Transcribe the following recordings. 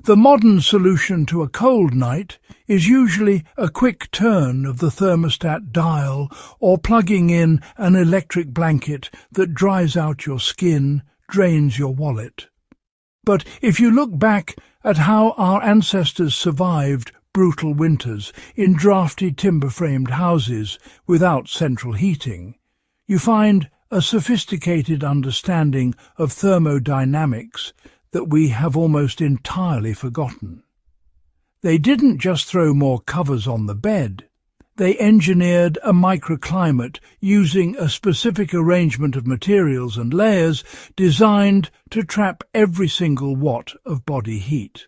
The modern solution to a cold night is usually a quick turn of the thermostat dial or plugging in an electric blanket that dries out your skin, drains your wallet. But if you look back at how our ancestors survived brutal winters in drafty timber-framed houses without central heating, you find a sophisticated understanding of thermodynamics that we have almost entirely forgotten. They didn't just throw more covers on the bed. They engineered a microclimate using a specific arrangement of materials and layers designed to trap every single watt of body heat.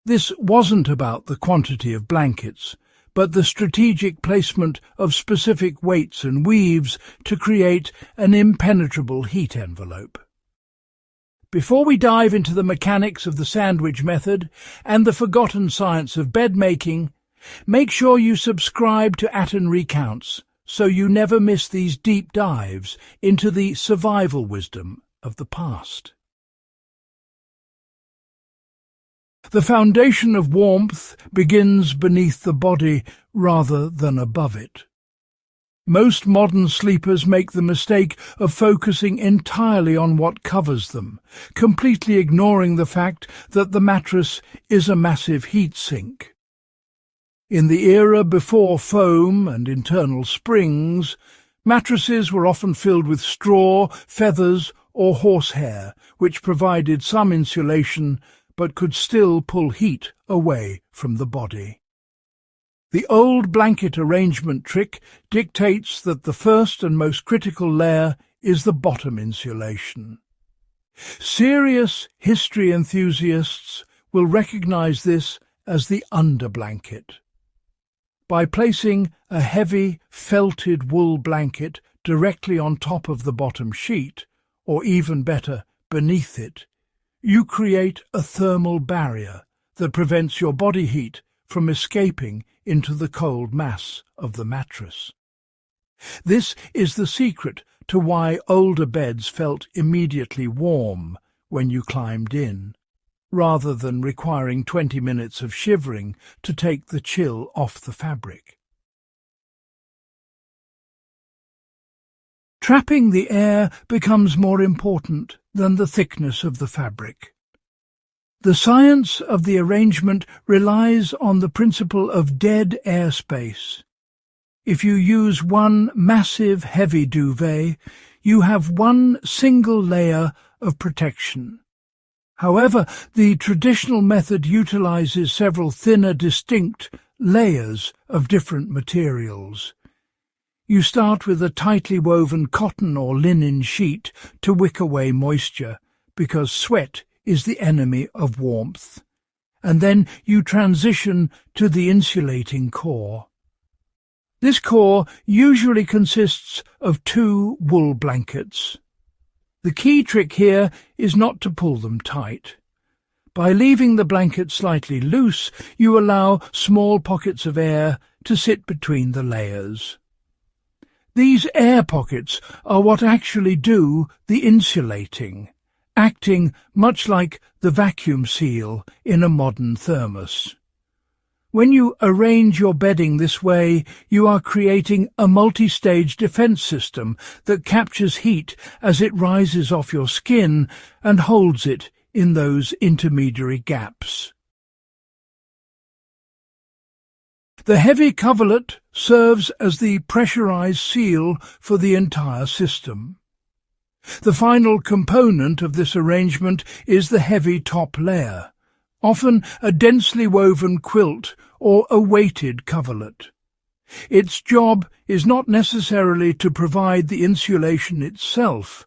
This wasn't about the quantity of blankets, but the strategic placement of specific weights and weaves to create an impenetrable heat envelope. Before we dive into the mechanics of the sandwich method and the forgotten science of bed making, make sure you subscribe to Atten Recounts so you never miss these deep dives into the survival wisdom of the past. The foundation of warmth begins beneath the body rather than above it. Most modern sleepers make the mistake of focusing entirely on what covers them, completely ignoring the fact that the mattress is a massive heat sink. In the era before foam and internal springs, mattresses were often filled with straw, feathers, or horsehair, which provided some insulation but could still pull heat away from the body. The old blanket arrangement trick dictates that the first and most critical layer is the bottom insulation. Serious history enthusiasts will recognize this as the underblanket. By placing a heavy, felted wool blanket directly on top of the bottom sheet, or even better, beneath it, you create a thermal barrier that prevents your body heat from escaping into the cold mass of the mattress. This is the secret to why older beds felt immediately warm when you climbed in, rather than requiring 20 minutes of shivering to take the chill off the fabric. Trapping the air becomes more important than the thickness of the fabric. The science of the arrangement relies on the principle of dead airspace. If you use one massive heavy duvet, you have one single layer of protection. However, the traditional method utilizes several thinner, distinct layers of different materials. You start with a tightly woven cotton or linen sheet to wick away moisture, because sweat is the enemy of warmth, and then you transition to the insulating core. This core usually consists of 2 wool blankets. The key trick here is not to pull them tight. By leaving the blanket slightly loose, you allow small pockets of air to sit between the layers. These air pockets are what actually do the insulating, acting much like the vacuum seal in a modern thermos. When you arrange your bedding this way, you are creating a multi-stage defense system that captures heat as it rises off your skin and holds it in those intermediary gaps. The heavy coverlet serves as the pressurized seal for the entire system. The final component of this arrangement is the heavy top layer, often a densely woven quilt or a weighted coverlet. Its job is not necessarily to provide the insulation itself,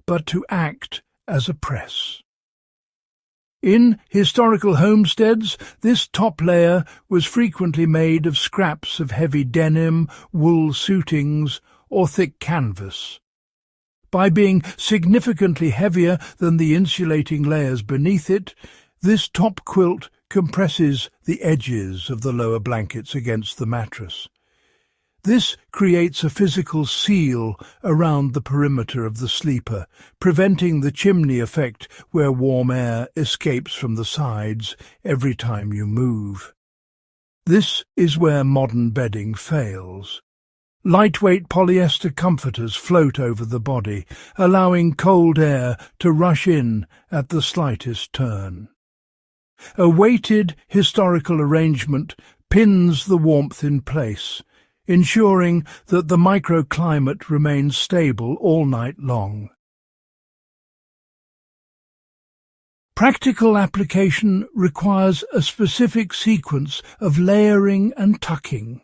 but to act as a press. In historical homesteads, this top layer was frequently made of scraps of heavy denim, wool suitings, or thick canvas. By being significantly heavier than the insulating layers beneath it, this top quilt compresses the edges of the lower blankets against the mattress. This creates a physical seal around the perimeter of the sleeper, preventing the chimney effect where warm air escapes from the sides every time you move. This is where modern bedding fails. Lightweight polyester comforters float over the body, allowing cold air to rush in at the slightest turn. A weighted historical arrangement pins the warmth in place, ensuring that the microclimate remains stable all night long. Practical application requires a specific sequence of layering and tucking.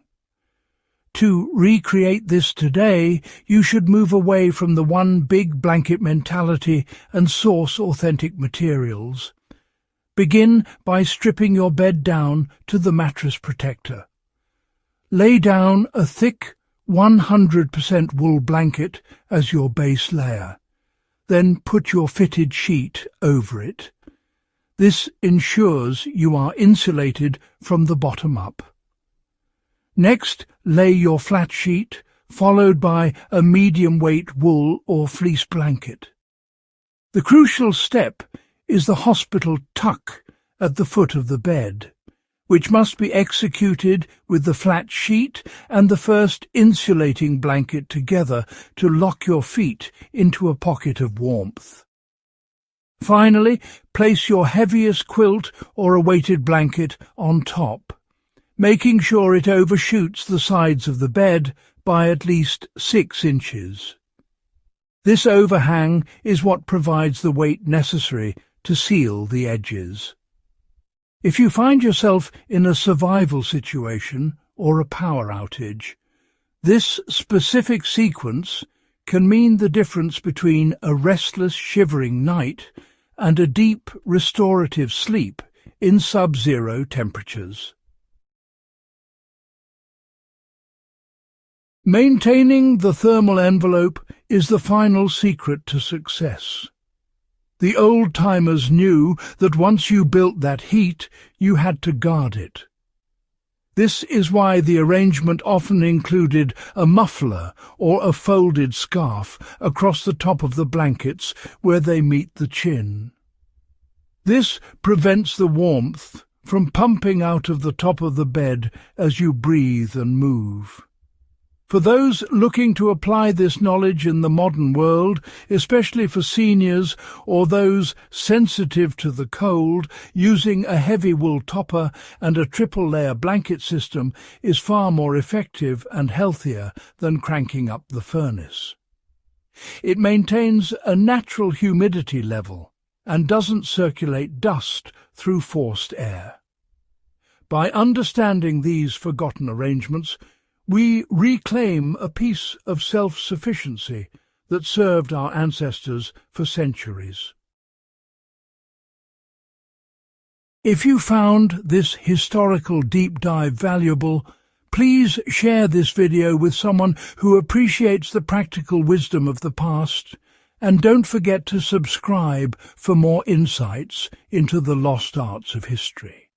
To recreate this today, you should move away from the one big blanket mentality and source authentic materials. Begin by stripping your bed down to the mattress protector. Lay down a thick 100% wool blanket as your base layer. Then put your fitted sheet over it. This ensures you are insulated from the bottom up. Next, lay your flat sheet, followed by a medium-weight wool or fleece blanket. The crucial step is the hospital tuck at the foot of the bed, which must be executed with the flat sheet and the first insulating blanket together to lock your feet into a pocket of warmth. Finally, place your heaviest quilt or a weighted blanket on top, making sure it overshoots the sides of the bed by at least 6 inches. This overhang is what provides the weight necessary to seal the edges. If you find yourself in a survival situation or a power outage, this specific sequence can mean the difference between a restless, shivering night and a deep, restorative sleep in sub-zero temperatures. Maintaining the thermal envelope is the final secret to success. The old-timers knew that once you built that heat, you had to guard it. This is why the arrangement often included a muffler or a folded scarf across the top of the blankets where they meet the chin. This prevents the warmth from pumping out of the top of the bed as you breathe and move. For those looking to apply this knowledge in the modern world, especially for seniors or those sensitive to the cold, using a heavy wool topper and a triple-layer blanket system is far more effective and healthier than cranking up the furnace. It maintains a natural humidity level and doesn't circulate dust through forced air. By understanding these forgotten arrangements, we reclaim a piece of self-sufficiency that served our ancestors for centuries. If you found this historical deep dive valuable, please share this video with someone who appreciates the practical wisdom of the past, and don't forget to subscribe for more insights into the lost arts of history.